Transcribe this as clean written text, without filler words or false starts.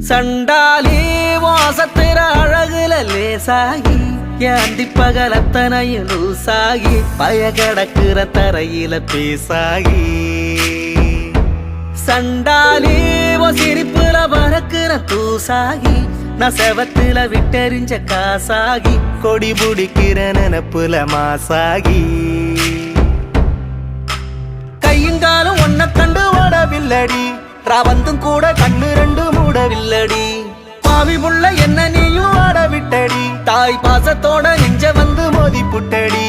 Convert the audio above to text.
சண்டாலி வாசத்திர அழகுல லேசாகி ஏந்தி பகலத்தனையும் லூசாகி பய கடக்குற தரையில பேசாகி சண்டாலி சிரிப்புல பறக்குற தூசாகி நான் செவத்துல விட்டெறிஞ்ச காசாகி கொடி புடிக்கிற நினப்புல மாசாகி கையுங்காலும் ஒன்ன கண்டு ஓடவில்லடி ராவந்தும் கூட கண்ணு ரெண்டு மூடவில்லடி பாவி புள்ள என்ன நீயும் ஆட விட்டடி தாய் பாசத்தோட நெஞ்ச வந்து மோதி புட்டடி